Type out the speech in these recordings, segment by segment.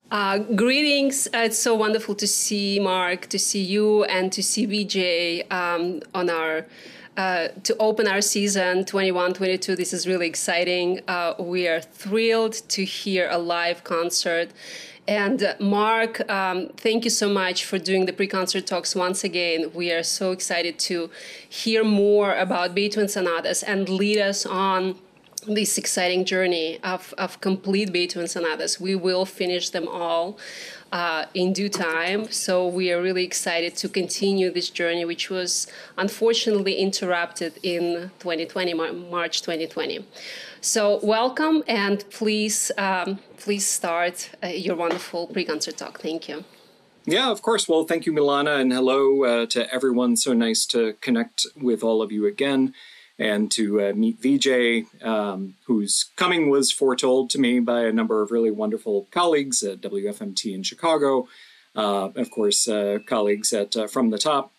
Greetings. It's so wonderful to see Mark, to see you, and to see Vijay on our to open our season 21-22. This is really exciting. We are thrilled to hear a live concert. And Mark, thank you so much for doing the pre-concert talks once again. We are so excited to hear more about Beethoven sonatas and lead us on this exciting journey of complete Beethoven sonatas. We will finish them all in due time. So we are really excited to continue this journey, which was unfortunately interrupted in 2020, March 2020. So welcome, and please start your wonderful pre-concert talk. Thank you. Yeah, of course. Well, thank you, Milana, and hello to everyone. So nice to connect with all of you again. And to meet Vijay, whose coming was foretold to me by a number of really wonderful colleagues at WFMT in Chicago, of course, colleagues at From the Top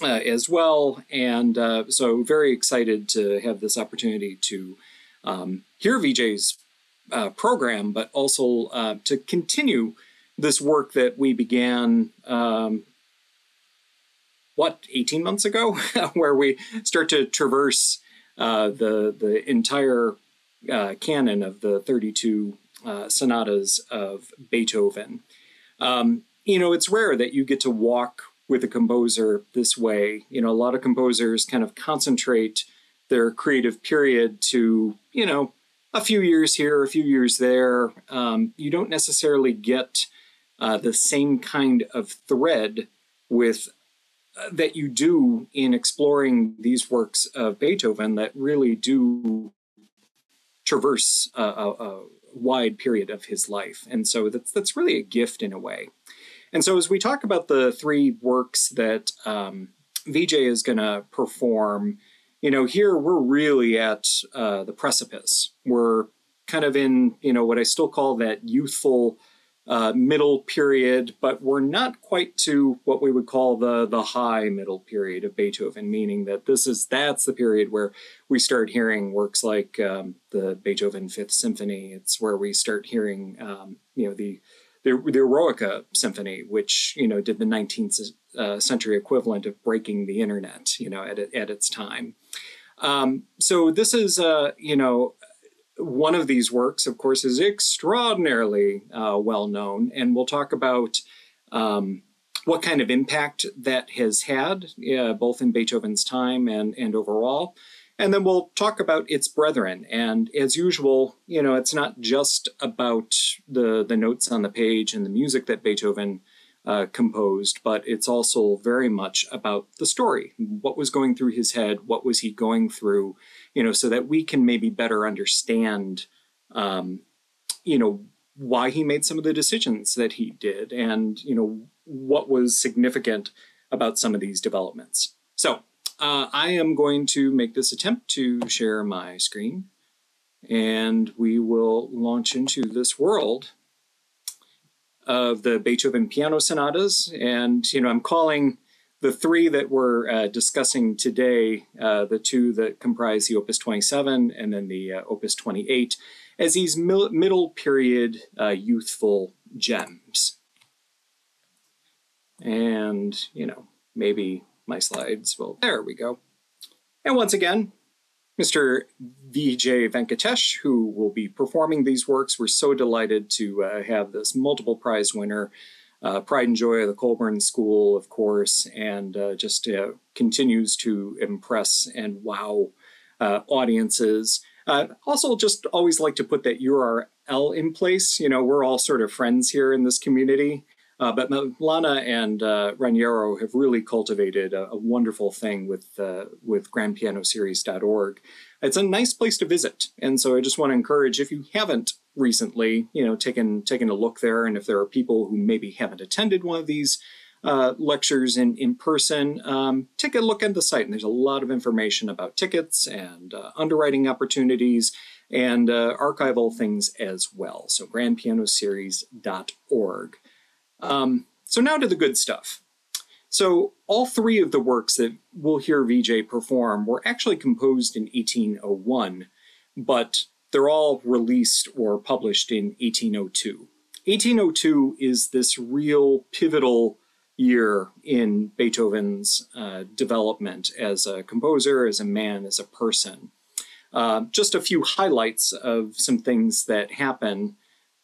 as well. And so very excited to have this opportunity to hear Vijay's program, but also to continue this work that we began 18 months ago, where we start to traverse the entire canon of the 32 sonatas of Beethoven. It's rare that you get to walk with a composer this way. A lot of composers kind of concentrate their creative period to, a few years here, a few years there. You don't necessarily get the same kind of thread with that you do in exploring these works of Beethoven that really do traverse a wide period of his life. And so that's really a gift in a way. And so as we talk about the three works that Vijay is going to perform, here we're really at the precipice. We're kind of in, what I still call that youthful middle period, but we're not quite to what we would call the high middle period of Beethoven, meaning that that's the period where we start hearing works like the Beethoven Fifth Symphony. It's where we start hearing, the Eroica Symphony, which, did the 19th century equivalent of breaking the internet, at its time. So this is, one of these works, of course, is extraordinarily well known, and we'll talk about what kind of impact that has had, both in Beethoven's time and overall. And then we'll talk about its brethren. And as usual, it's not just about the notes on the page and the music that Beethoven composed, but it's also very much about the story. What was going through his head? What was he going through? So that we can maybe better understand, why he made some of the decisions that he did, and, what was significant about some of these developments. So I am going to make this attempt to share my screen, and we will launch into this world of the Beethoven piano sonatas. And, I'm calling the three that we're discussing today, the two that comprise the Opus 27 and then the Opus 28, as these middle period youthful gems. And, maybe my slides will, there we go. And once again, Mr. Vijay Venkatesh, who will be performing these works. We're so delighted to have this multiple prize winner, pride and joy of the Colburn School, of course, and just continues to impress and wow audiences. Also, just always like to put that URL in place. We're all sort of friends here in this community. But Milana and Raniero have really cultivated a wonderful thing with grandpianoseries.org. It's a nice place to visit. And so I just want to encourage, if you haven't recently, taken a look there, and if there are people who maybe haven't attended one of these lectures in person, take a look at the site. And there's a lot of information about tickets and underwriting opportunities and archival things as well. So grandpianoseries.org. So now to the good stuff. So all three of the works that we'll hear Vijay perform were actually composed in 1801, but they're all released or published in 1802. 1802 is this real pivotal year in Beethoven's development as a composer, as a man, as a person. Just a few highlights of some things that happen.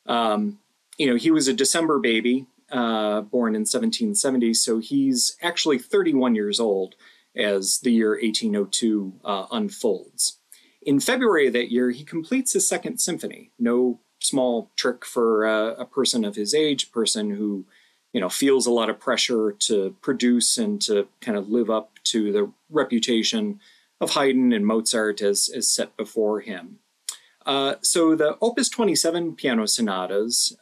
He was a December baby, born in 1770, so he's actually 31 years old as the year 1802 unfolds. In February of that year, he completes his second symphony. No small trick for a person of his age, person who, feels a lot of pressure to produce and to kind of live up to the reputation of Haydn and Mozart as set before him. So the Opus 27 piano sonatas,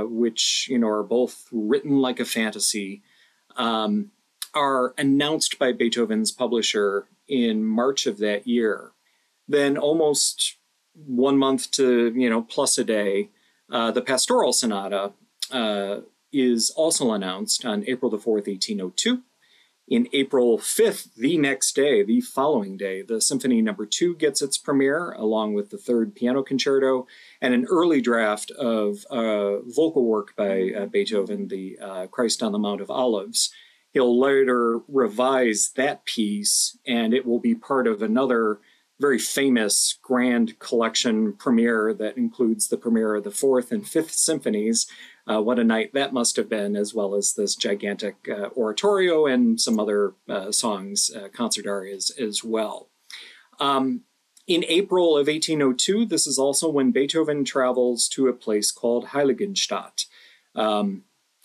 which, are both written like a fantasy, are announced by Beethoven's publisher in March of that year. Then almost 1 month to, plus a day, the Pastoral Sonata is also announced on April the 4th, 1802. In April 5th, the next day, the following day, the Symphony Number Two gets its premiere, along with the third piano concerto, and an early draft of vocal work by Beethoven, the Christ on the Mount of Olives. He'll later revise that piece, and it will be part of another very famous grand collection premiere that includes the premiere of the Fourth and Fifth Symphonies. What a night that must have been, as well as this gigantic oratorio and some other songs, concert arias as well. In April of 1802, this is also when Beethoven travels to a place called Heiligenstadt.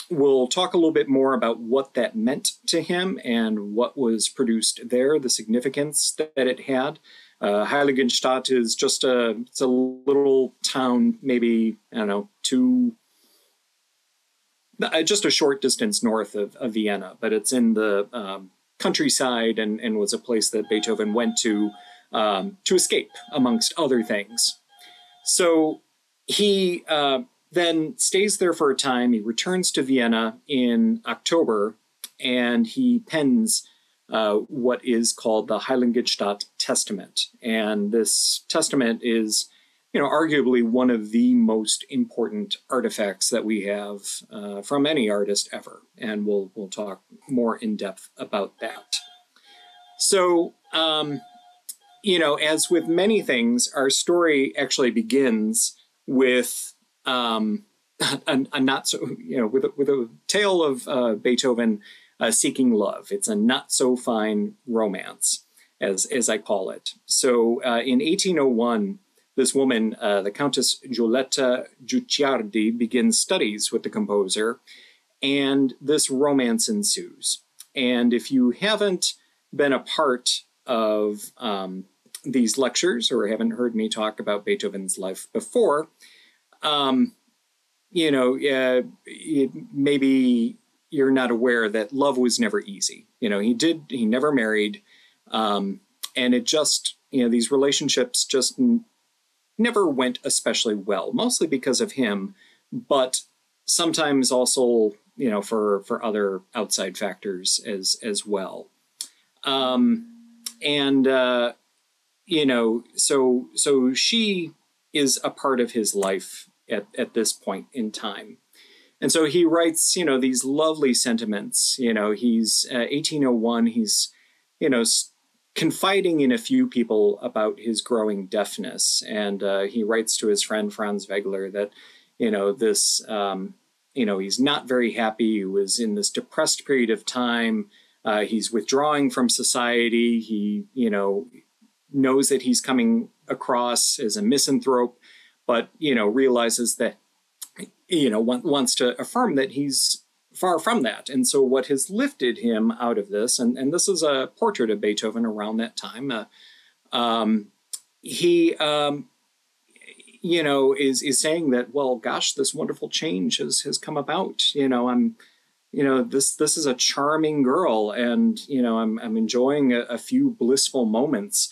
We'll talk a little bit more about what that meant to him and what was produced there, the significance that it had. Heiligenstadt is just it's a little town, maybe, just a short distance north of Vienna, but it's in the countryside and was a place that Beethoven went to escape, amongst other things. So he then stays there for a time. He returns to Vienna in October, and he pens what is called the Heiligenstadt Testament. And this testament is, arguably one of the most important artifacts that we have from any artist ever. And we'll talk more in depth about that. So, as with many things, our story actually begins with with a tale of Beethoven seeking love. It's a not so fine romance, as I call it. So in 1801, this woman, the Countess Giulietta Guicciardi, begins studies with the composer, and this romance ensues. And if you haven't been a part of these lectures or haven't heard me talk about Beethoven's life before, maybe you're not aware that love was never easy. He never married. And it just, these relationships just never went especially well, mostly because of him, but sometimes also, for other outside factors as well. So she is a part of his life at this point in time. And so he writes, these lovely sentiments. He's 1801, he's, confiding in a few people about his growing deafness. And he writes to his friend Franz Wegler that, he's not very happy. He was in this depressed period of time. He's withdrawing from society. He, knows that he's coming across as a misanthrope, but, realizes that, wants to affirm that he's far from that. And so what has lifted him out of this, and this is a portrait of Beethoven around that time, he, is saying that, well, gosh, this wonderful change has come about. This is a charming girl, and, I'm enjoying a few blissful moments,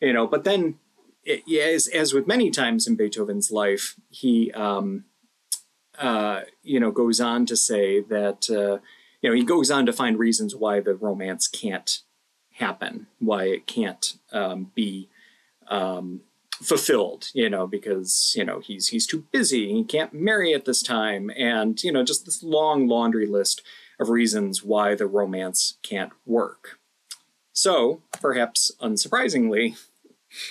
but then, as with many times in Beethoven's life, he, goes on to say that, he goes on to find reasons why the romance can't happen, why it can't be fulfilled, because, he's too busy. He can't marry at this time. And, just this long laundry list of reasons why the romance can't work. So, perhaps unsurprisingly,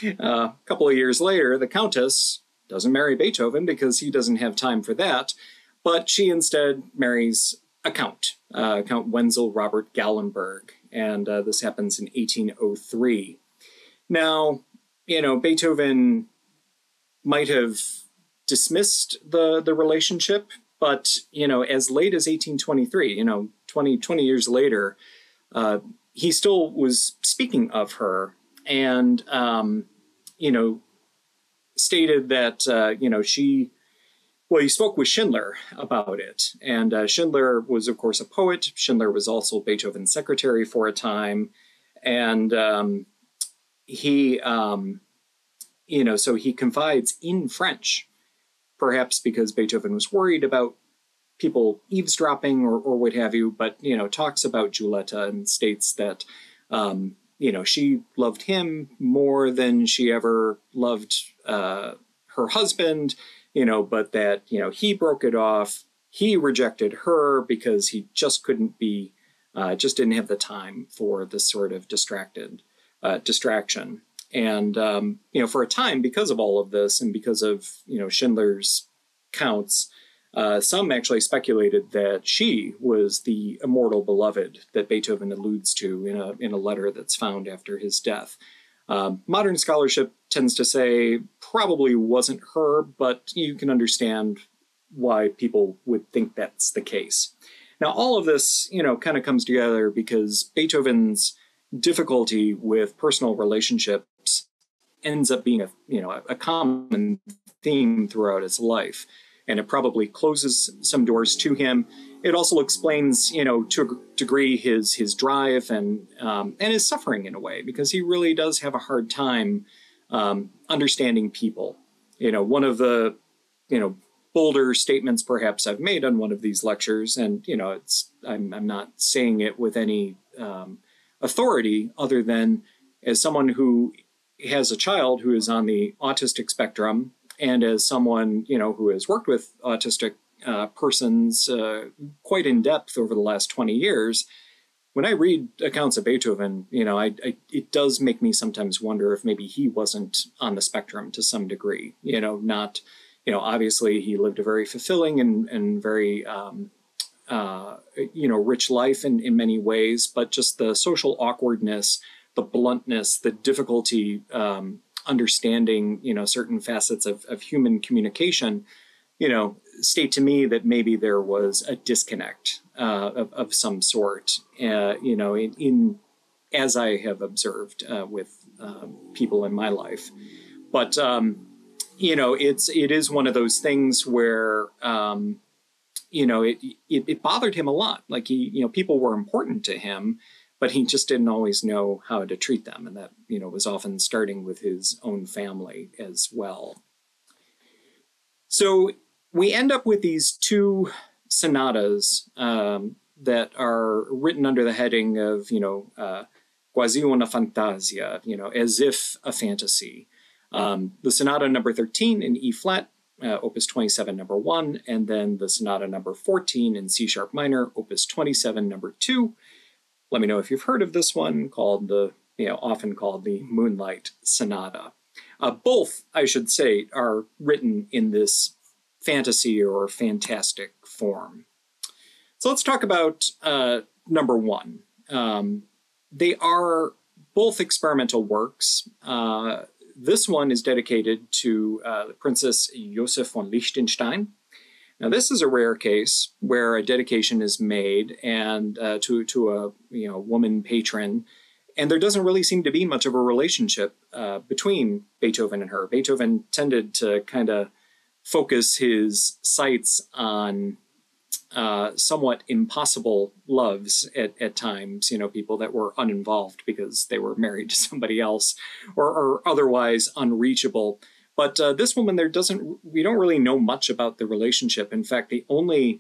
a couple of years later, the Countess doesn't marry Beethoven because he doesn't have time for that, but she instead marries a count, Count Wenzel Robert Gallenberg, and this happens in 1803. Now, Beethoven might have dismissed the relationship, but, as late as 1823, 20 years later, he still was speaking of her and, stated that, he spoke with Schindler about it. And Schindler was, of course, a poet. Schindler was also Beethoven's secretary for a time. And he confides in French, perhaps because Beethoven was worried about people eavesdropping or what have you, but, talks about Giulietta and states that, she loved him more than she ever loved her husband, but that, he broke it off. He rejected her because he just couldn't be, just didn't have the time for this sort of distraction. And, for a time, because of all of this and because of, Schindler's counts, some actually speculated that she was the immortal beloved that Beethoven alludes to in a letter that's found after his death. Modern scholarship tends to say probably wasn't her, but you can understand why people would think that's the case. Now, all of this, kind of comes together because Beethoven's difficulty with personal relationships ends up being a common theme throughout his life. And it probably closes some doors to him. It also explains, to a degree, his drive and his suffering in a way, because he really does have a hard time understanding people. One of the, bolder statements perhaps I've made on one of these lectures, and I'm not saying it with any authority other than as someone who has a child who is on the autistic spectrum. And as someone, who has worked with autistic persons quite in depth over the last 20 years, when I read accounts of Beethoven, it does make me sometimes wonder if maybe he wasn't on the spectrum to some degree. Not, obviously he lived a very fulfilling and very, rich life in many ways, but just the social awkwardness, the bluntness, the difficulty understanding, certain facets of human communication, state to me that maybe there was a disconnect of some sort, in as I have observed with people in my life. But, it is one of those things where, it bothered him a lot. Like people were important to him, but he just didn't always know how to treat them. And that, was often starting with his own family as well. So we end up with these two sonatas that are written under the heading of, quasi una fantasia, as if a fantasy. The sonata number 13 in E flat, opus 27, number 1, and then the sonata number 14 in C sharp minor, opus 27, number 2. Let me know if you've heard of this one, called often called the Moonlight Sonata. Both, I should say, are written in this fantasy or fantastic form. So let's talk about number 1. They are both experimental works. This one is dedicated to the Princess Joseph von Liechtenstein. Now, this is a rare case where a dedication is made and to a woman patron, and there doesn't really seem to be much of a relationship between Beethoven and her. Beethoven tended to kind of focus his sights on somewhat impossible loves at times, people that were uninvolved because they were married to somebody else or otherwise unreachable. But this woman, we don't really know much about the relationship. In fact, the only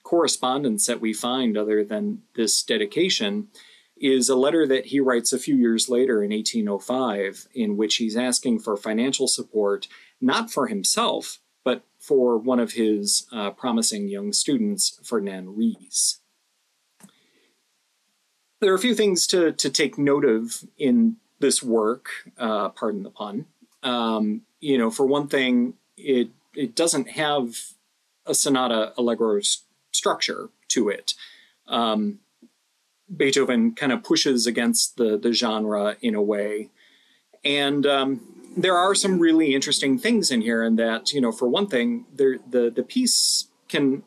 correspondence that we find other than this dedication is a letter that he writes a few years later in 1805, in which he's asking for financial support, not for himself, but for one of his promising young students, Ferdinand Ries. There are a few things to take note of in this work, pardon the pun. For one thing, it doesn't have a sonata allegro structure to it. Beethoven kind of pushes against the genre in a way. And there are some really interesting things in here, in that, for one thing, the piece can,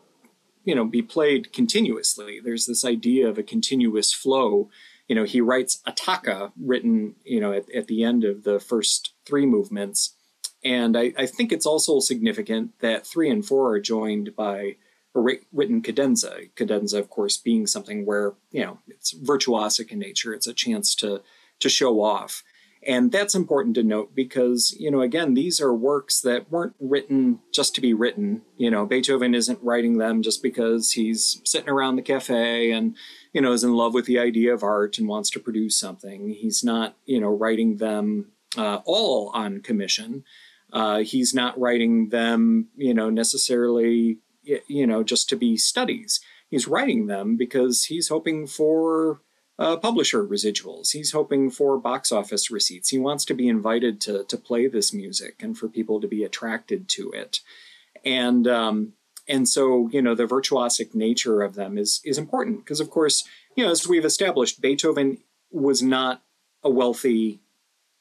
be played continuously. There's this idea of a continuous flow. He writes attacca, written, at the end of the first three movements. And I think it's also significant that 3 and 4 are joined by a written cadenza. Cadenza, of course, being something where, it's virtuosic in nature. It's a chance to show off. And that's important to note because, again, these are works that weren't written just to be written. Beethoven isn't writing them just because he's sitting around the cafe and, is in love with the idea of art and wants to produce something. He's not, writing them all on commission. He's not writing them, necessarily, just to be studies. He's writing them because he's hoping for publisher residuals. He's hoping for box office receipts. He wants to be invited to play this music and for people to be attracted to it. And so, the virtuosic nature of them is important because, of course, as we've established, Beethoven was not a wealthy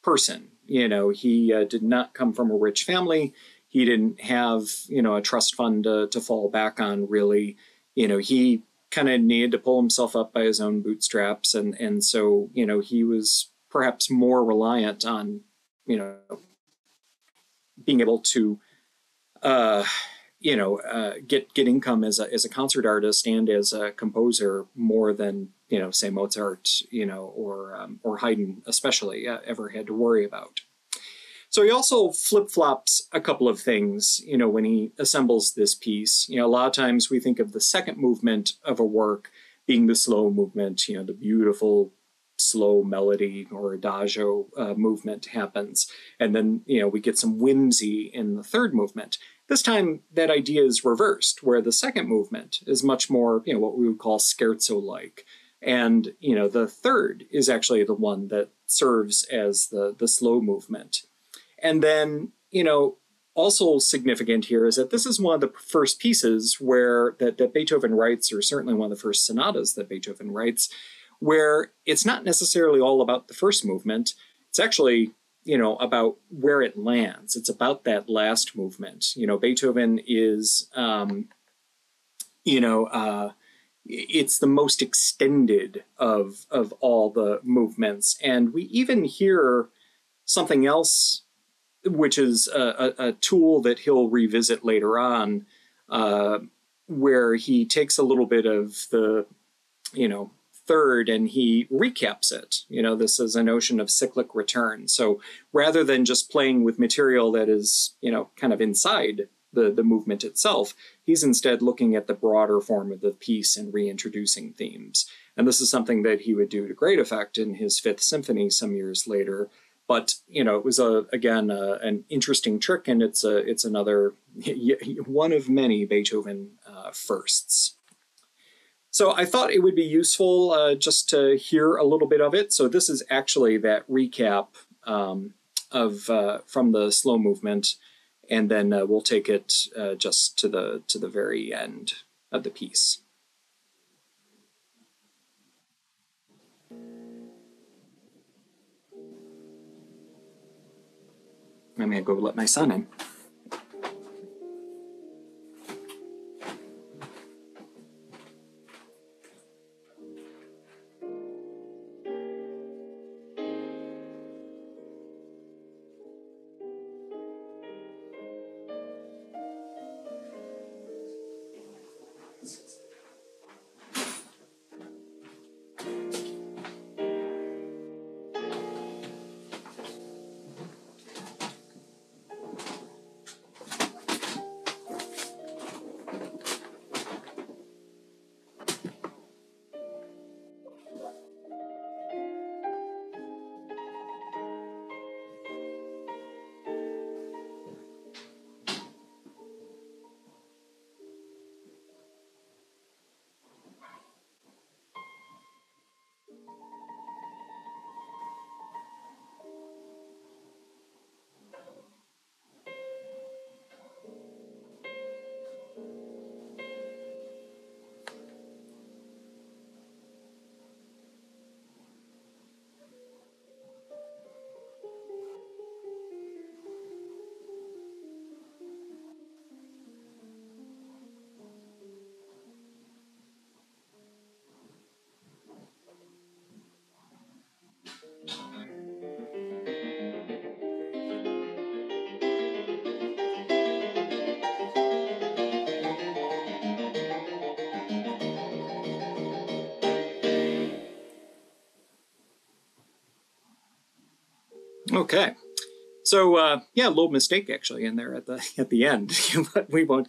person. He did not come from a rich family. He didn't have, a trust fund to fall back on, really. He kind of needed to pull himself up by his own bootstraps. And so, he was perhaps more reliant on, being able to, get income as a concert artist and as a composer more than, say Mozart, or Haydn especially ever had to worry about. So he also flip-flops a couple of things, when he assembles this piece. A lot of times we think of the second movement of a work being the slow movement, the beautiful slow melody or adagio movement happens. And then, we get some whimsy in the third movement. This time that idea is reversed, where the second movement is much more, what we would call scherzo-like. And, the third is actually the one that serves as the slow movement. And then, also significant here is that this is one of the first pieces where that Beethoven writes, or certainly one of the first sonatas that Beethoven writes, where it's not necessarily all about the first movement. It's actually, about where it lands. It's about that last movement. Beethoven is, it's the most extended of all the movements. And we even hear something else, which is a tool that he'll revisit later on, where he takes a little bit of the, third and he recaps it. This is a notion of cyclic return. So rather than just playing with material that is, kind of inside the movement itself, he's instead looking at the broader form of the piece and reintroducing themes. And this is something that he would do to great effect in his Fifth Symphony some years later. But, it was, again, an interesting trick, and it's another one of many Beethoven firsts. So I thought it would be useful just to hear a little bit of it. So this is actually that recap from the slow movement, and then we'll take it just to the very end of the piece. I'm going to go let my son in. Okay. So yeah, a little mistake actually in there at the end, but we won't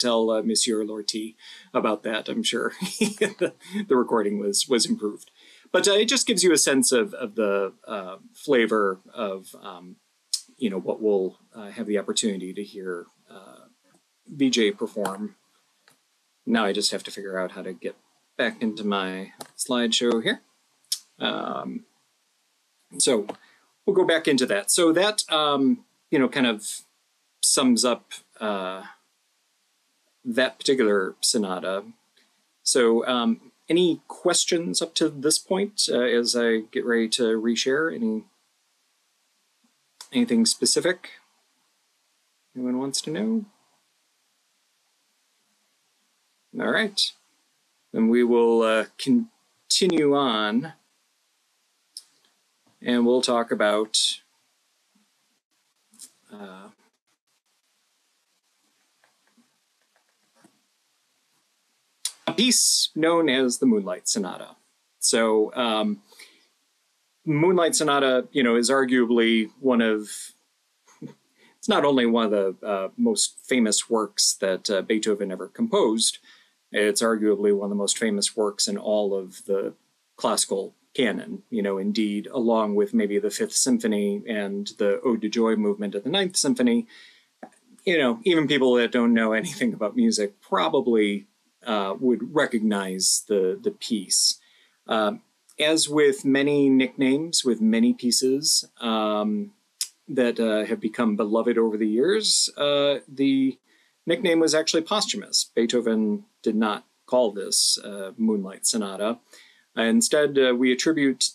tell Monsieur Lortie about that. I'm sure the recording was improved, but it just gives you a sense of the flavor of what we'll have the opportunity to hear Vijay perform. Now I just have to figure out how to get back into my slideshow here. So we'll go back into that. So that, kind of sums up that particular sonata. So any questions up to this point as I get ready to reshare? Anything specific anyone wants to know? All right. Then we will continue on. And we'll talk about a piece known as the Moonlight Sonata. So Moonlight Sonata, is arguably it's not only one of the most famous works that Beethoven ever composed, it's arguably one of the most famous works in all of the classical canon, indeed, along with maybe the Fifth Symphony and the Ode to Joy movement of the Ninth Symphony. Even people that don't know anything about music probably would recognize the piece. As with many nicknames, with many pieces that have become beloved over the years, the nickname was actually posthumous. Beethoven did not call this Moonlight Sonata. Instead, we attribute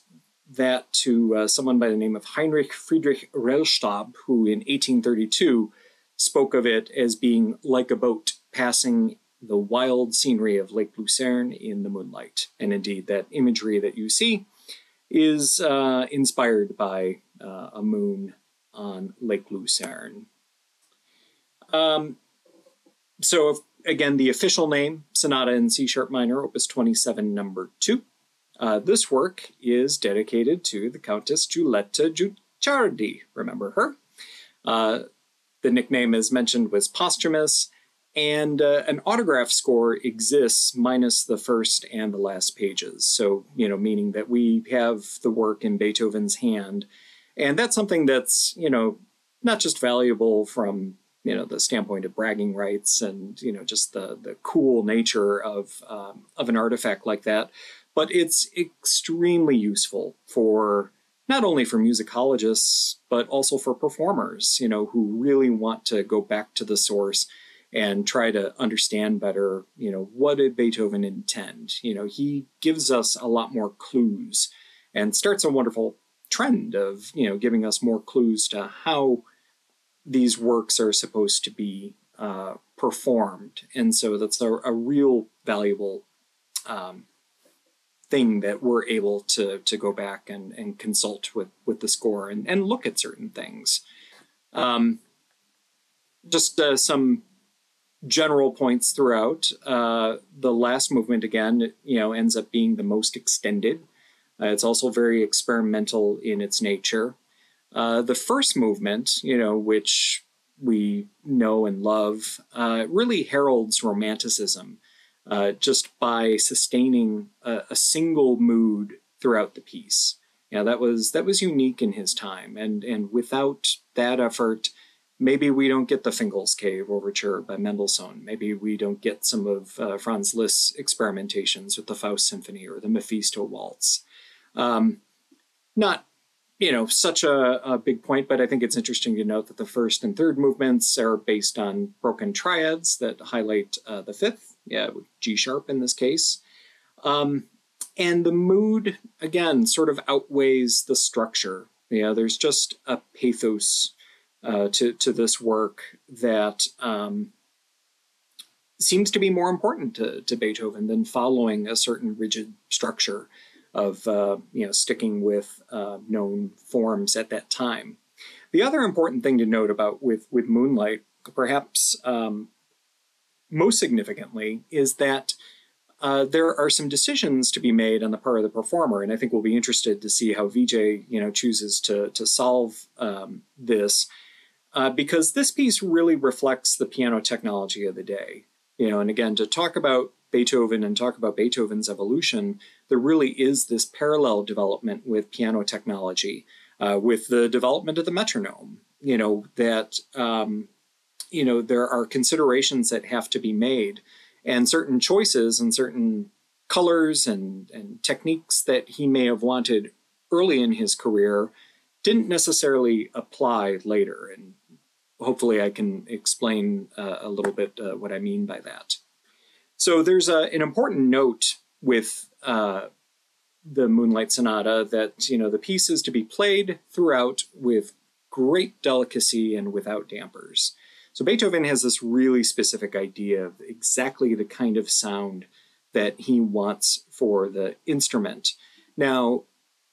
that to someone by the name of Heinrich Friedrich Rellstab, who in 1832 spoke of it as being like a boat passing the wild scenery of Lake Lucerne in the moonlight. And indeed, that imagery that you see is inspired by a moon on Lake Lucerne. So again, the official name, Sonata in C-sharp minor, Opus 27, number 2. This work is dedicated to the Countess Giulietta Guicciardi. Remember her? The nickname, as mentioned, was posthumous, and an autograph score exists minus the first and the last pages. So, meaning that we have the work in Beethoven's hand. And that's something that's, not just valuable from, the standpoint of bragging rights and, just the cool nature of an artifact like that, but it's extremely useful for not only for musicologists, but also for performers, who really want to go back to the source and try to understand better, what did Beethoven intend? He gives us a lot more clues and starts a wonderful trend of, giving us more clues to how these works are supposed to be performed. And so that's a real valuable thing that we're able to go back and consult with the score and look at certain things. Just some general points throughout. The last movement, again, ends up being the most extended. It's also very experimental in its nature. The first movement, which we know and love, really heralds romanticism. Just by sustaining a single mood throughout the piece. That was unique in his time, and without that effort, maybe we don't get the Fingal's Cave Overture by Mendelssohn. Maybe we don't get some of Franz Liszt's experimentations with the Faust Symphony or the Mephisto Waltz. Not such a big point, but I think it's interesting to note that the first and third movements are based on broken triads that highlight the fifth. With G sharp in this case. And the mood, again, sort of outweighs the structure. There's just a pathos to this work that seems to be more important to Beethoven than following a certain rigid structure of, sticking with known forms at that time. The other important thing to note about with Moonlight, perhaps most significantly, is that there are some decisions to be made on the part of the performer, and I think we'll be interested to see how Vijay, chooses to solve this, because this piece really reflects the piano technology of the day. And again, to talk about Beethoven and talk about Beethoven's evolution, there really is this parallel development with piano technology, with the development of the metronome. That there are considerations that have to be made, and certain choices and certain colors and techniques that he may have wanted early in his career didn't necessarily apply later. And hopefully I can explain a little bit what I mean by that. So there's an important note with the Moonlight Sonata that, the piece is to be played throughout with great delicacy and without dampers. So Beethoven has this really specific idea of exactly the kind of sound that he wants for the instrument. Now,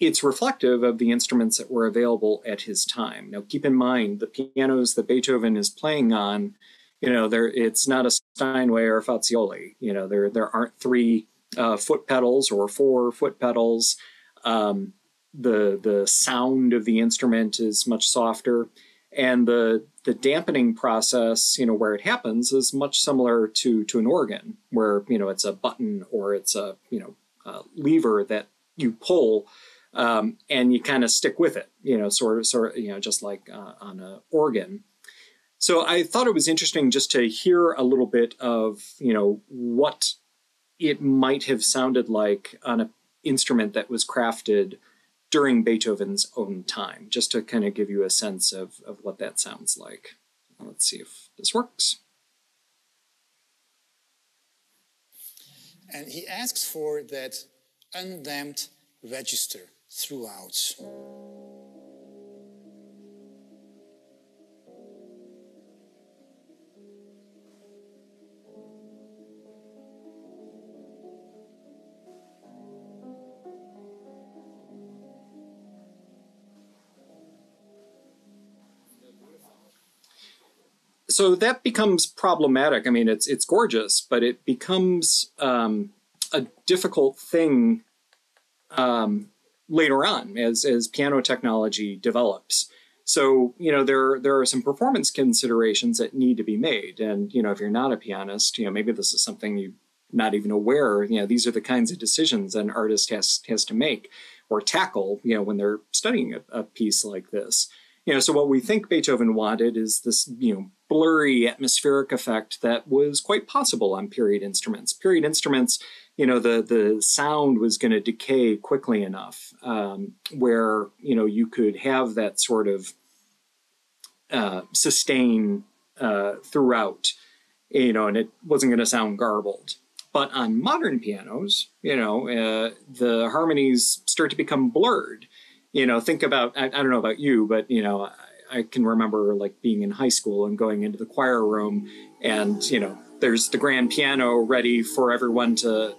it's reflective of the instruments that were available at his time. Now, keep in mind, the pianos that Beethoven is playing on, it's not a Steinway or a Fazioli. There aren't 3 foot pedals or 4 foot pedals. The sound of the instrument is much softer. And the dampening process, where it happens is much similar to an organ, where, it's a button or it's a lever that you pull, and you kind of stick with it, sort of, just like on an organ. So I thought it was interesting just to hear a little bit of, what it might have sounded like on an instrument that was crafted during Beethoven's own time, just to kind of give you a sense of what that sounds like. Let's see if this works. And he asks for that undamped register throughout. So that becomes problematic. I mean, it's gorgeous, but it becomes a difficult thing later on as piano technology develops. So, there are some performance considerations that need to be made. And, if you're not a pianist, maybe this is something you're not even aware, these are the kinds of decisions an artist has to make or tackle, when they're studying a piece like this. So what we think Beethoven wanted is this, blurry atmospheric effect that was quite possible on period instruments. Period instruments, the sound was going to decay quickly enough where, you could have that sort of sustain throughout, and it wasn't going to sound garbled. But on modern pianos, the harmonies start to become blurred. Think about, I don't know about you, but, I can remember like being in high school and going into the choir room and, there's the grand piano ready for everyone to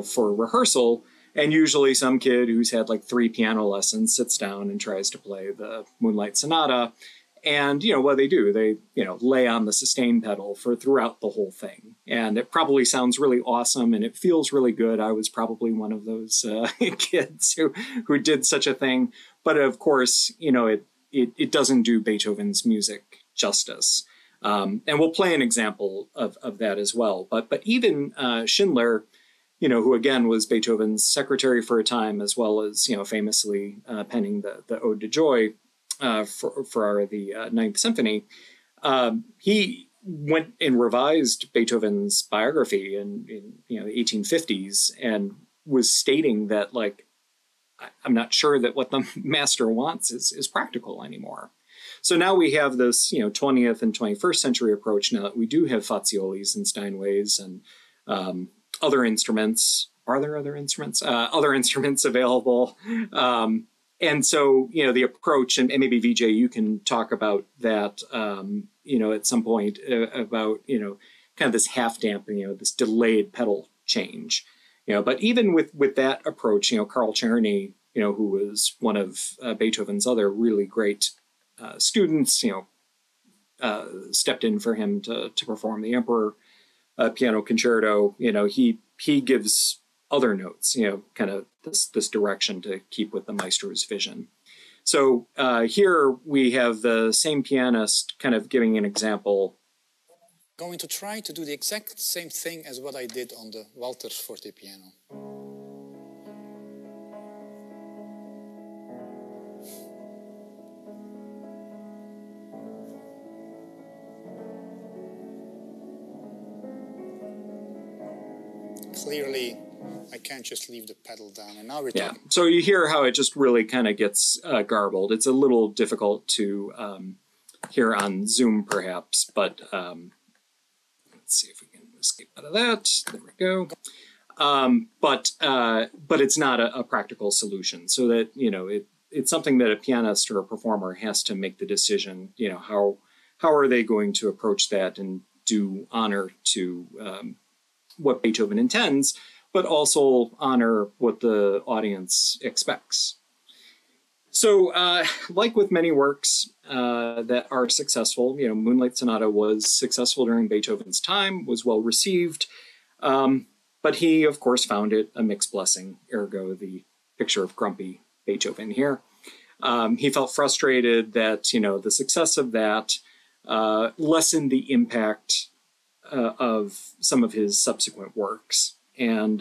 for rehearsal. And usually some kid who's had like 3 piano lessons sits down and tries to play the Moonlight Sonata. And, what they do, they, lay on the sustain pedal for throughout the whole thing. And it probably sounds really awesome and it feels really good. I was probably one of those kids who did such a thing. But of course, it doesn't do Beethoven's music justice. And we'll play an example of that as well. But even Schindler, who again was Beethoven's secretary for a time, as well as, famously penning the Ode to Joy, for the Ninth Symphony, he went and revised Beethoven's biography in the 1850s and was stating that, like, I'm not sure that what the master wants is practical anymore. So now we have this 20th and 21st century approach now that we do have Faziolis and Steinways and other instruments. Are there other instruments? Other instruments available. And so, the approach, and maybe Vijay, you can talk about that, at some point about, kind of this half damping, this delayed pedal change, but even with that approach, Carl Czerny, who was one of Beethoven's other really great students, stepped in for him to perform the Emperor. piano concerto, he gives other notes, kind of this direction to keep with the maestro's vision. So here we have the same pianist kind of giving an example. Going to try to do the exact same thing as what I did on the Walters forte piano. Clearly, I can't just leave the pedal down, and now we're talking. So you hear how it just really kind of gets garbled. It's a little difficult to hear on Zoom, perhaps, but let's see if we can escape out of that. There we go. But it's not a practical solution. So that it's something that a pianist or a performer has to make the decision. How are they going to approach that and do honor to what Beethoven intends, but also honor what the audience expects. So, like with many works that are successful, Moonlight Sonata was successful during Beethoven's time, was well received, but he, of course, found it a mixed blessing, ergo the picture of grumpy Beethoven here. He felt frustrated that, the success of that lessened the impact of some of his subsequent works. And,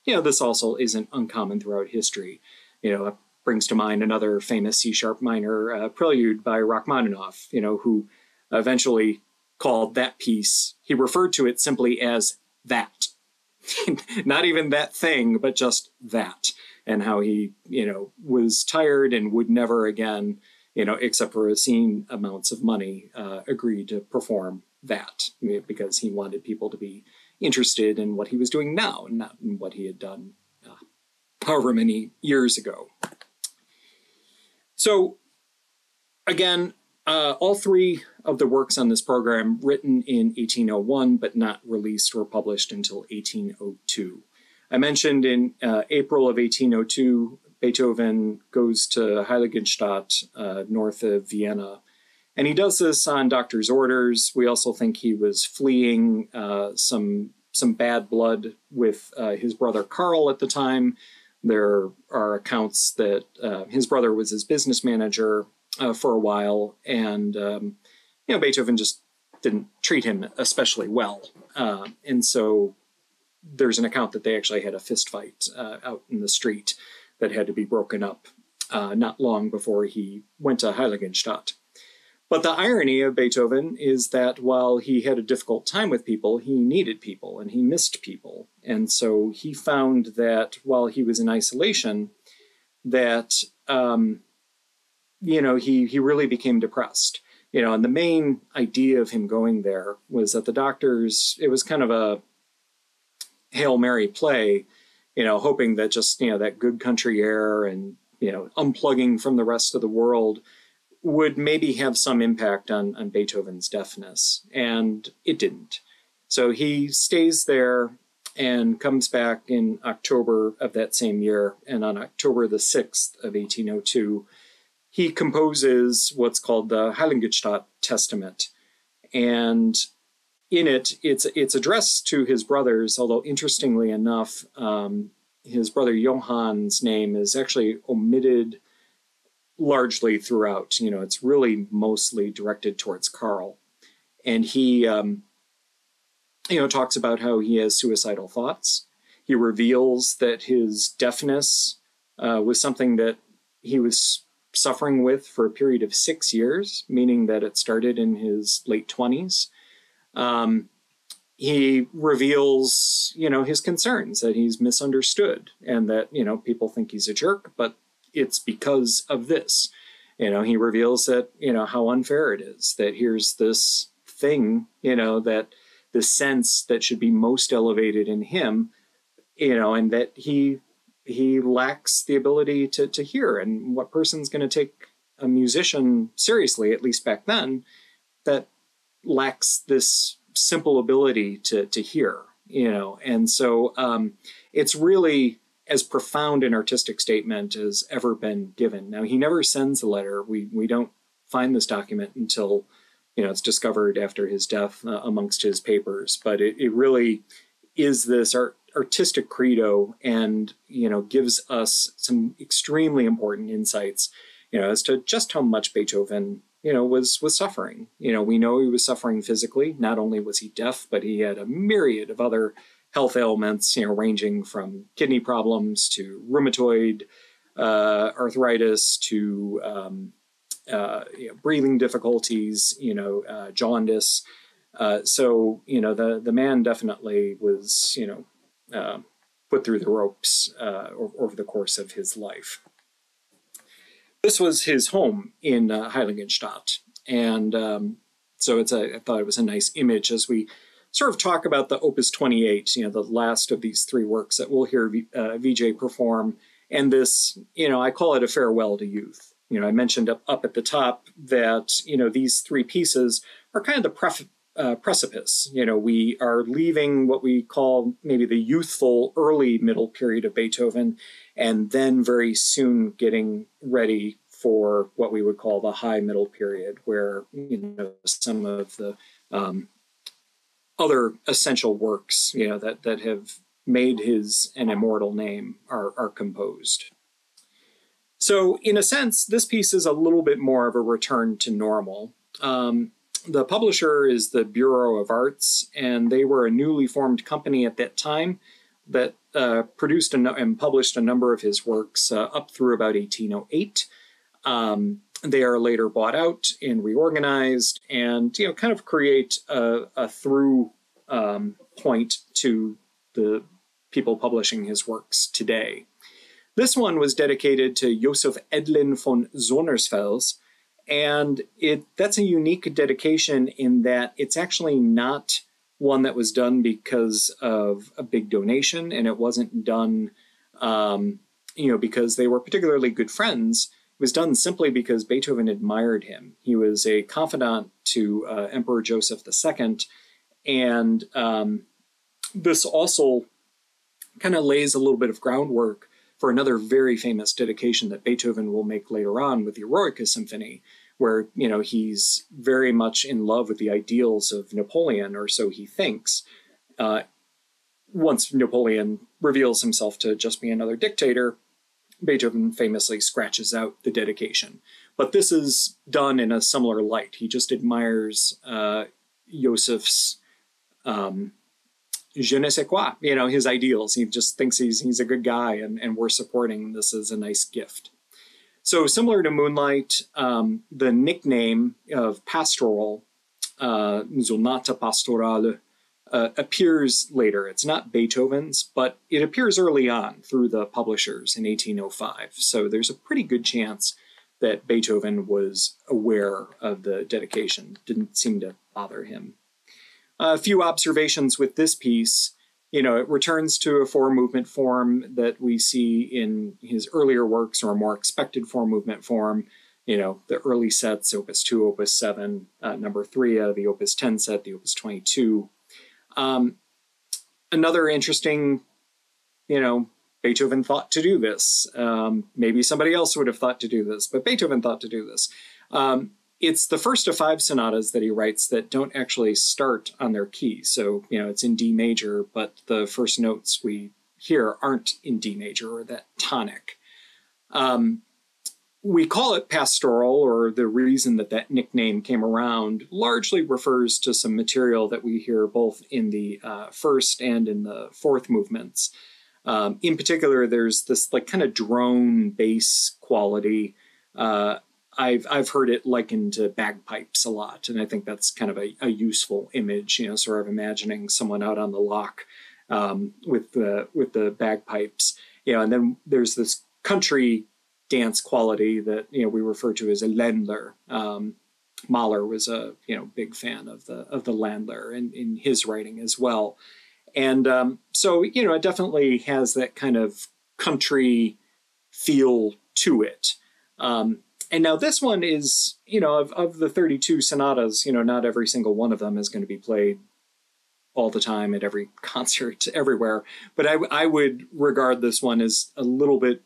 this also isn't uncommon throughout history. It brings to mind another famous C-sharp minor prelude by Rachmaninoff, who eventually called that piece, he referred to it simply as that. Not even that thing, but just that. And how he, was tired and would never again, except for obscene amounts of money, agree to perform that, because he wanted people to be interested in what he was doing now, not in what he had done however many years ago. So again, all three of the works on this program written in 1801, but not released or published until 1802. I mentioned in April of 1802, Beethoven goes to Heiligenstadt, north of Vienna. And he does this on doctor's orders. We also think he was fleeing some bad blood with his brother Karl at the time. There are accounts that his brother was his business manager for a while, and Beethoven just didn't treat him especially well. And so there's an account that they actually had a fist fight out in the street that had to be broken up not long before he went to Heiligenstadt. But the irony of Beethoven is that while he had a difficult time with people, he needed people and he missed people. And so he found that while he was in isolation, that, he really became depressed. And the main idea of him going there was that the doctors, it was kind of a Hail Mary play, hoping that just, that good country air and, unplugging from the rest of the world would maybe have some impact on Beethoven's deafness, and it didn't. So he stays there and comes back in October of that same year, and on October the 6th of 1802, he composes what's called the Heiligstot Testament, and in it, it's addressed to his brothers, although interestingly enough, his brother Johann's name is actually omitted largely throughout. It's really mostly directed towards Karl. And he, talks about how he has suicidal thoughts. He reveals that his deafness was something that he was suffering with for a period of 6 years, meaning that it started in his late 20s. He reveals, his concerns that he's misunderstood and that, people think he's a jerk, but it's because of this. He reveals that, how unfair it is, that here's this thing, that the sense that should be most elevated in him, and that he lacks the ability to hear. And what person's going to take a musician seriously, at least back then, that lacks this simple ability to hear, And so it's really as profound an artistic statement as ever been given. Now, he never sends the letter. We don't find this document until it's discovered after his death amongst his papers. But it really is this artistic credo, and, gives us some extremely important insights, as to just how much Beethoven, was suffering. We know he was suffering physically. Not only was he deaf, but he had a myriad of other health ailments, ranging from kidney problems to rheumatoid arthritis to breathing difficulties, jaundice. So the man definitely was, put through the ropes over the course of his life. This was his home in Heiligenstadt, and so I thought it was a nice image as we sort of talk about the Opus 28, the last of these three works that we'll hear Vijay perform. And this, I call it a farewell to youth. I mentioned up at the top that, these three pieces are kind of the precipice. We are leaving what we call maybe the youthful early middle period of Beethoven, and then very soon getting ready for what we would call the high middle period, where, some of the other essential works, that have made an immortal name are composed. So in a sense, this piece is a little bit more of a return to normal. The publisher is the Bureau of Arts, and they were a newly formed company at that time that produced and published a number of his works up through about 1808. They are later bought out and reorganized, and kind of create a through point to the people publishing his works today. This one was dedicated to Joseph Edlin von Sonnersfels, and that's a unique dedication in that it's actually not one that was done because of a big donation, and it wasn't done because they were particularly good friends. It was done simply because Beethoven admired him. He was a confidant to Emperor Joseph II, and this also kind of lays a little bit of groundwork for another very famous dedication that Beethoven will make later on with the Eroica Symphony, where, he's very much in love with the ideals of Napoleon, or so he thinks. Once Napoleon reveals himself to just be another dictator, Beethoven famously scratches out the dedication. But this is done in a similar light. He just admires Joseph's je ne sais quoi, his ideals. He just thinks he's a good guy, and we're supporting this as a nice gift. So similar to Moonlight, the nickname of Pastoral, Sonata Pastoral, appears later. It's not Beethoven's, but it appears early on through the publishers in 1805. So there's a pretty good chance that Beethoven was aware of the dedication. Didn't seem to bother him. A few observations with this piece. It returns to a four-movement form that we see in his earlier works, or a more expected four-movement form. The early sets, Opus 2, Opus 7, number 3, the Opus 10 set, the Opus 22. Another interesting, Beethoven thought to do this. Maybe somebody else would have thought to do this, but Beethoven thought to do this. It's the first of 5 sonatas that he writes that don't actually start on their key. So, it's in D major, but the first notes we hear aren't in D major, or that tonic. We call it Pastoral, or the reason that nickname came around largely refers to some material that we hear both in the first and in the fourth movements. In particular, there's this kind of drone bass quality. I've heard it likened to bagpipes a lot, and I think that's kind of a useful image, sort of imagining someone out on the loch with the bagpipes, and then there's this country dance quality that we refer to as a Ländler. Mahler was a big fan of the Ländler in his writing as well, and so it definitely has that kind of country feel to it. And now this one is, of the 32 sonatas, not every single one of them is going to be played all the time at every concert everywhere. But I would regard this one as a little bit,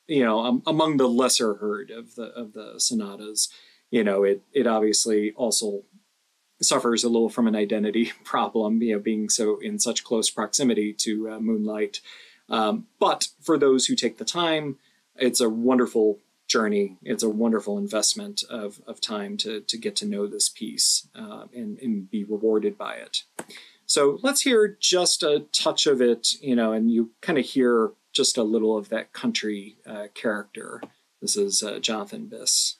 among the lesser heard of the sonatas. it obviously also suffers a little from an identity problem, being so in such close proximity to Moonlight. But for those who take the time, it's a wonderful journey. It's a wonderful investment of time to get to know this piece and be rewarded by it. So let's hear just a touch of it, and you kind of hear just a little of that country character. This is Jonathan Biss.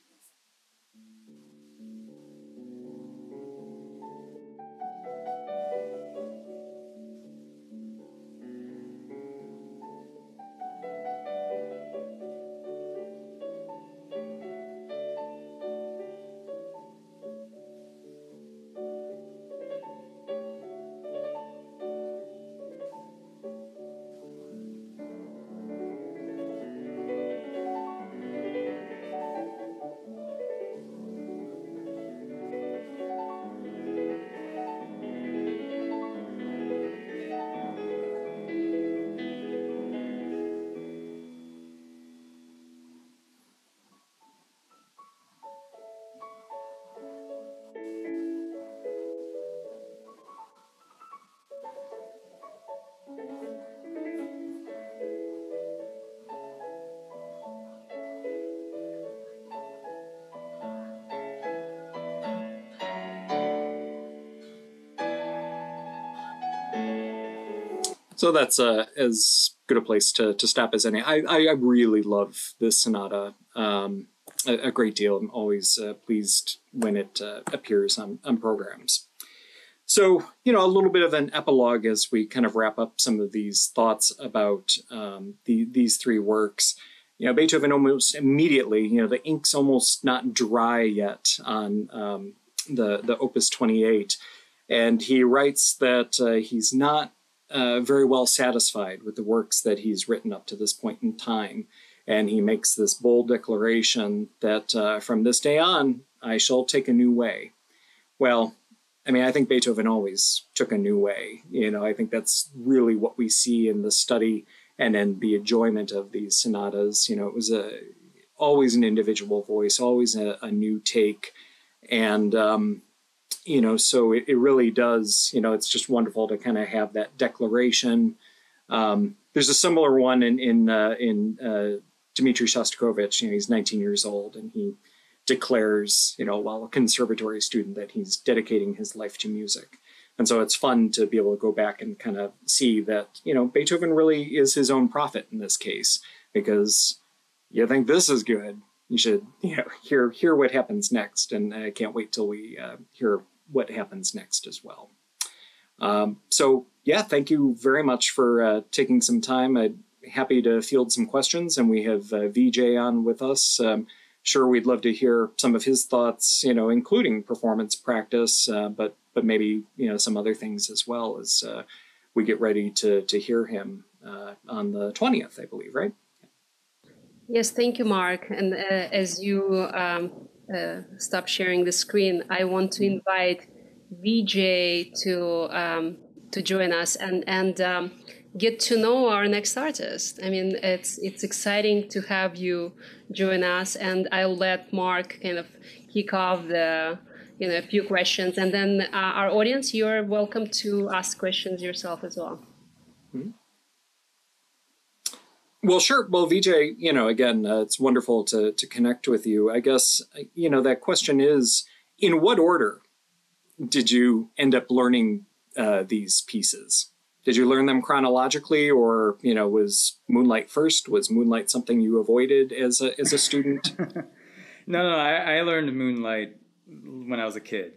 So that's as good a place to stop as any. I really love this sonata a great deal. I'm always pleased when it appears on programs. So, a little bit of an epilogue as we kind of wrap up some of these thoughts about these three works. Beethoven almost immediately, the ink's almost not dry yet on the Opus 28. And he writes that he's not very well satisfied with the works that he's written up to this point in time. And he makes this bold declaration that from this day on, I shall take a new way. Well, I think Beethoven always took a new way. I think that's really what we see in the study and in the enjoyment of these sonatas. It was always an individual voice, always a new take. And so it really does, it's just wonderful to kind of have that declaration. There's a similar one in Dmitri Shostakovich. He's 19 years old, and he declares, while a conservatory student, that he's dedicating his life to music. And so it's fun to be able to go back and kind of see that, Beethoven really is his own prophet in this case, because you think this is good, you should, hear what happens next. And I can't wait till we hear what happens next as well. So yeah, thank you very much for taking some time. I'm happy to field some questions, and we have Vijay on with us. Sure, we'd love to hear some of his thoughts, including performance practice, but maybe, some other things as well as we get ready to hear him on the 20th, I believe, right? Yes, thank you, Mark. And as you stop sharing the screen, I want to invite Vijay to join us and get to know our next artist. It's exciting to have you join us, and I'll let Mark kind of kick off a few questions, and then our audience, you're welcome to ask questions yourself as well. Mm-hmm. Well, sure. Well, Vijay, again, it's wonderful to connect with you. I guess, that question is, in what order did you end up learning these pieces? Did you learn them chronologically, or, was Moonlight first? Was Moonlight something you avoided as a student? No, I learned Moonlight when I was a kid.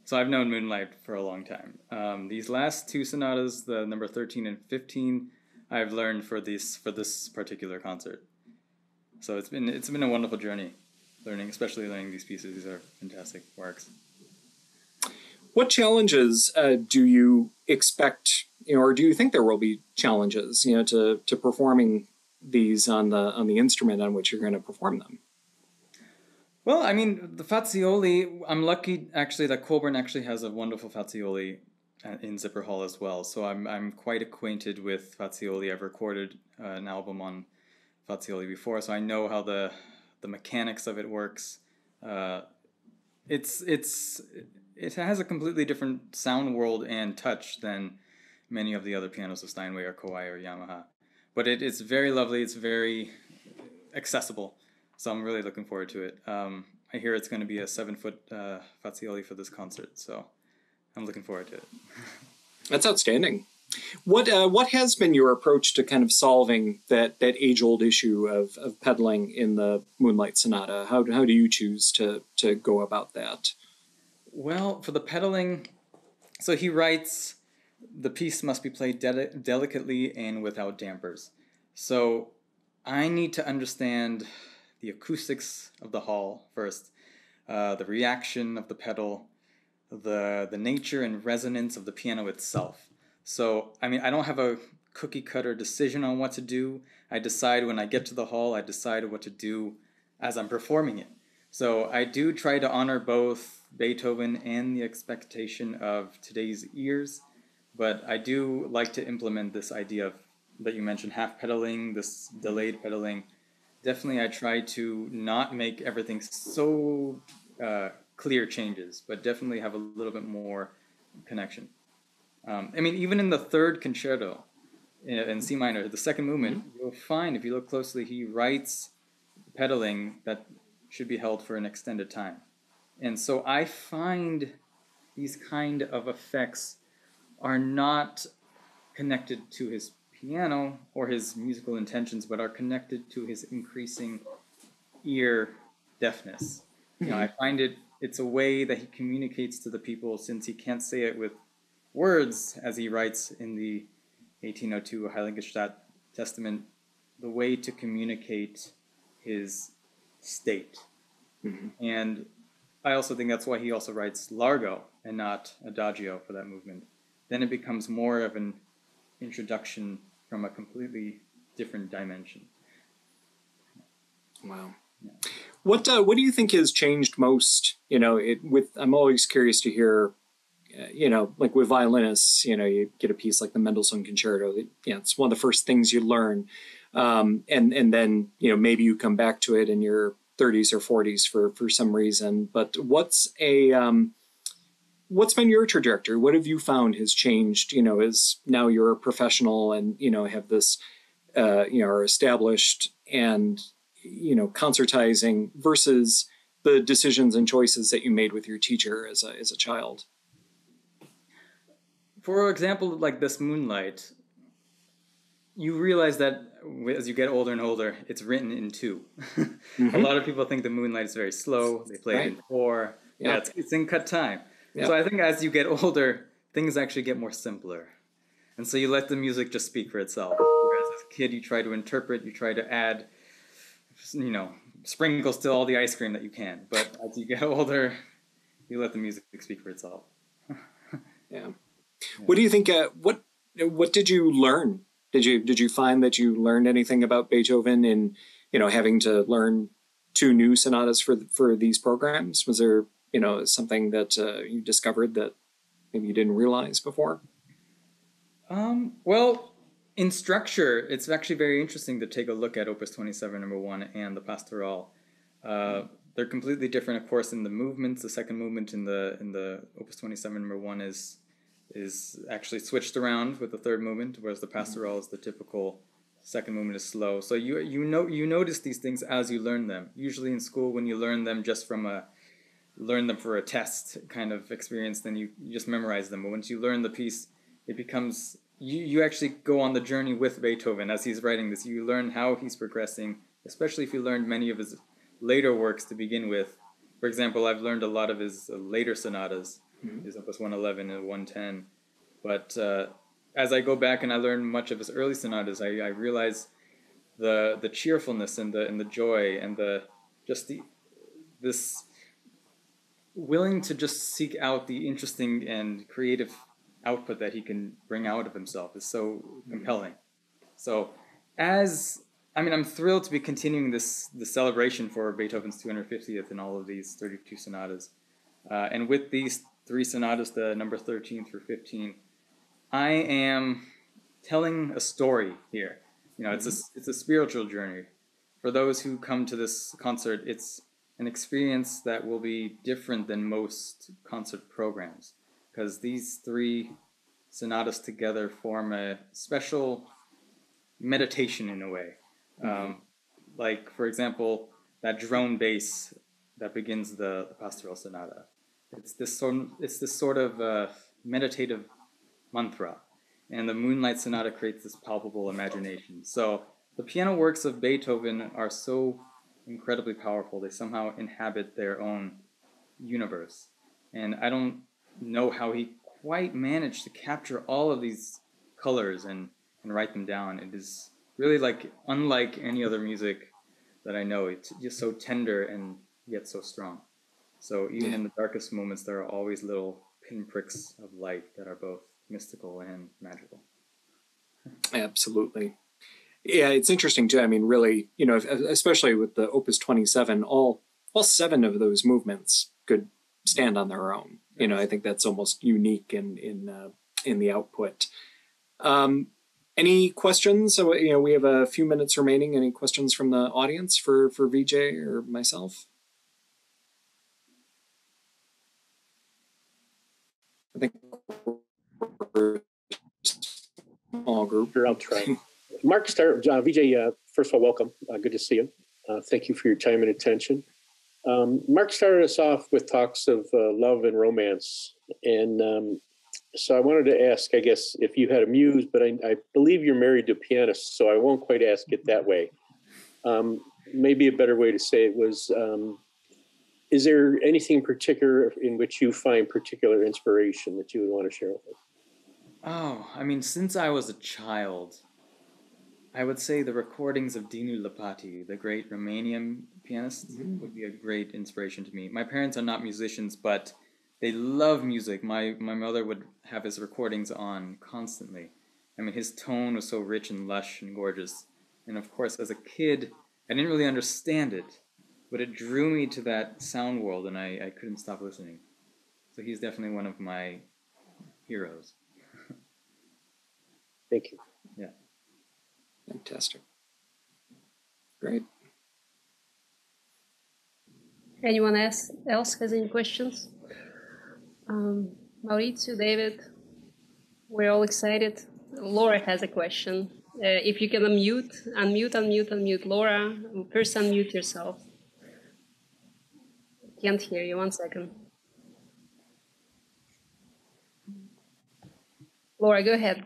So I've known Moonlight for a long time. These last two sonatas, the number 13 and 15, I've learned for this particular concert. So it's been a wonderful journey, especially learning these pieces. These are fantastic works. What challenges do you expect, or do you think there will be challenges, to performing these on the instrument on which you're going to perform them? Well, the Fazioli, I'm lucky actually that Colburn actually has a wonderful Fazioli in Zipper Hall as well. So I'm quite acquainted with Fazioli. I've recorded an album on Fazioli before, so I know how the mechanics of it works. it has a completely different sound world and touch than many of the other pianos of Steinway or Kawai or Yamaha. But it's very lovely. It's very accessible. So I'm really looking forward to it. I hear it's going to be a 7-foot Fazioli for this concert. So I'm looking forward to it. That's outstanding. What has been your approach to kind of solving that age-old issue of pedaling in the Moonlight Sonata? How do you choose to go about that? Well, for the pedaling, so he writes, the piece must be played delicately and without dampers. So I need to understand the acoustics of the hall first, the reaction of the pedal, the nature and resonance of the piano itself. So, I mean, I don't have a cookie-cutter decision on what to do. I decide when I get to the hall, I decide what to do as I'm performing it. So I do try to honor both Beethoven and the expectation of today's ears, but I do like to implement this idea of, that you mentioned, half pedaling, this delayed pedaling. Definitely I try to not make everything so clear changes, but definitely have a little bit more connection. I mean, even in the third concerto in C minor, the second movement, you'll find, if you look closely, he writes pedaling that should be held for an extended time. And so I find these kind of effects are not connected to his piano or his musical intentions, but are connected to his increasing ear deafness. You know, I find it's a way that he communicates to the people, since he can't say it with words, as he writes in the 1802 Heiligenstadt Testament, the way to communicate his state. And I also think that's why he also writes largo and not adagio for that movement. Then it becomes more of an introduction from a completely different dimension. Wow. Yeah. What do you think has changed most? You know, I'm always curious to hear. You know, like with violinists, you know, you get a piece like the Mendelssohn Concerto. It's one of the first things you learn, and then you know maybe you come back to it in your 30s or 40s for some reason. But what's been your trajectory? What have you found has changed? You know, as now you're a professional and you know have this, you know, are established and you know concertizing versus the decisions and choices that you made with your teacher as a child. For example, like this Moonlight, you realize that as you get older and older, it's written in 2. A lot of people think the Moonlight is very slow. They play it in 4. Yeah, it's in cut time. So I think as you get older, things actually get more simpler. And so you let the music just speak for itself. Whereas as a kid, you try to interpret, you try to add, you know, sprinkles to all the ice cream that you can. But as you get older, you let the music speak for itself. Yeah. What do you think? What did you learn? Did you find that you learned anything about Beethoven in you know having to learn 2 new sonatas for these programs? Was there you know something that you discovered that maybe you didn't realize before? Well, in structure, it's actually very interesting to take a look at Opus 27 number 1 and the Pastoral. They're completely different, of course, in the movements. The second movement in the Opus 27 number 1 is actually switched around with the third movement, whereas the Pastoral is the typical second movement is slow. So you notice these things as you learn them. Usually in school, when you learn them just from learn them for a test kind of experience, then you just memorize them. But once you learn the piece, it becomes you actually go on the journey with Beethoven as he's writing this. You learn how he's progressing, especially if you learned many of his later works to begin with. For example, I've learned a lot of his later sonatas. His Opus 111 and 110. But as I go back and I learn much of his early sonatas, I realize the cheerfulness and the joy and this willing to just seek out the interesting and creative output that he can bring out of himself is so compelling. So I'm thrilled to be continuing the celebration for Beethoven's 250th in all of these 32 sonatas. And with these 3 sonatas, the number 13 through 15, I am telling a story here. You know, it's a spiritual journey. For those who come to this concert, it's an experience that will be different than most concert programs, because these three sonatas together form a special meditation in a way. Like, for example, that drone bass that begins the Pastoral Sonata. It's this sort of meditative mantra, and the Moonlight Sonata creates this palpable imagination. So the piano works of Beethoven are so incredibly powerful. They somehow inhabit their own universe. And I don't know how he quite managed to capture all of these colors and write them down. It is really like unlike any other music that I know. It's just so tender and yet so strong. So even in the darkest moments, there are always little pinpricks of light that are both mystical and magical. Absolutely. Yeah, it's interesting too. I mean, really, you know, especially with the Opus 27, all 7 of those movements could stand on their own. You know, I think that's almost unique in the output. Any questions? So, you know, we have a few minutes remaining. Any questions from the audience for Vijay or myself? I think we're a small group. Sure, I'll try. Mark, Vijay, first of all, welcome. Good to see you. Thank you for your time and attention. Mark started us off with talks of love and romance. And so I wanted to ask, I guess, if you had a muse, but I believe you're married to a pianist, so I won't quite ask it that way. Maybe a better way to say it was, is there anything particular in which you find particular inspiration that you would want to share with us? Oh, I mean, since I was a child, I would say the recordings of Dinu Lipati, the great Romanian pianist, would be a great inspiration to me. My parents are not musicians, but they love music. My mother would have his recordings on constantly. I mean, his tone was so rich and lush and gorgeous. And of course, as a kid, I didn't really understand it, but it drew me to that sound world, and I couldn't stop listening. So he's definitely one of my heroes. Thank you. Yeah. Fantastic. Great. Anyone else has any questions? Maurizio, David, we're all excited. Laura has a question. If you can unmute. Laura, first unmute yourself. Can't hear you. 1 second. Laura, go ahead.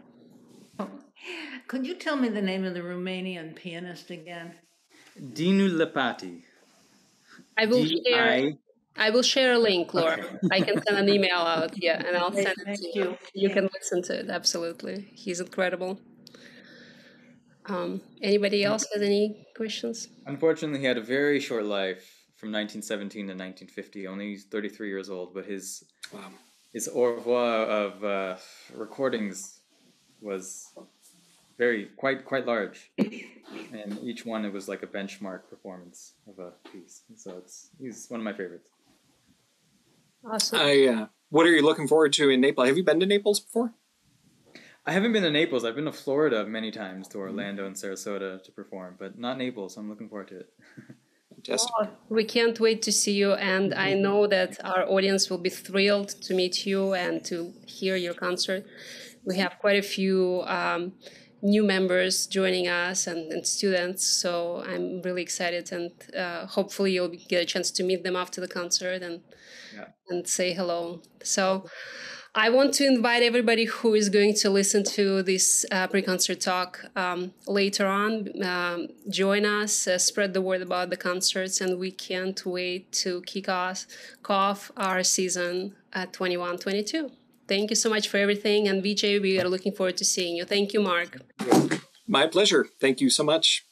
Could you tell me the name of the Romanian pianist again? Dinu Lipati. I will share a link, Laura. Okay. I can send an email out, and I'll send it to you. You can listen to it, absolutely. He's incredible. Anybody else has any questions? Unfortunately, he had a very short life from 1917 to 1950. Only 33 years old, but his au revoir of recordings was quite large, and each one it was like a benchmark performance of a piece. So he's one of my favorites. Awesome. What are you looking forward to in Naples? Have you been to Naples before? I haven't been to Naples. I've been to Florida many times, to Orlando and Sarasota to perform, but not Naples. I'm looking forward to it. Fantastic. Oh, we can't wait to see you, and I know that our audience will be thrilled to meet you and to hear your concert. We have quite a few new members joining us and students, so I'm really excited, and hopefully you'll get a chance to meet them after the concert and say hello. So I want to invite everybody who is going to listen to this pre-concert talk later on. Join us, spread the word about the concerts, and we can't wait to kick off our season at 21-22. Thank you so much for everything. And Vijay, we are looking forward to seeing you. Thank you, Mark. My pleasure. Thank you so much.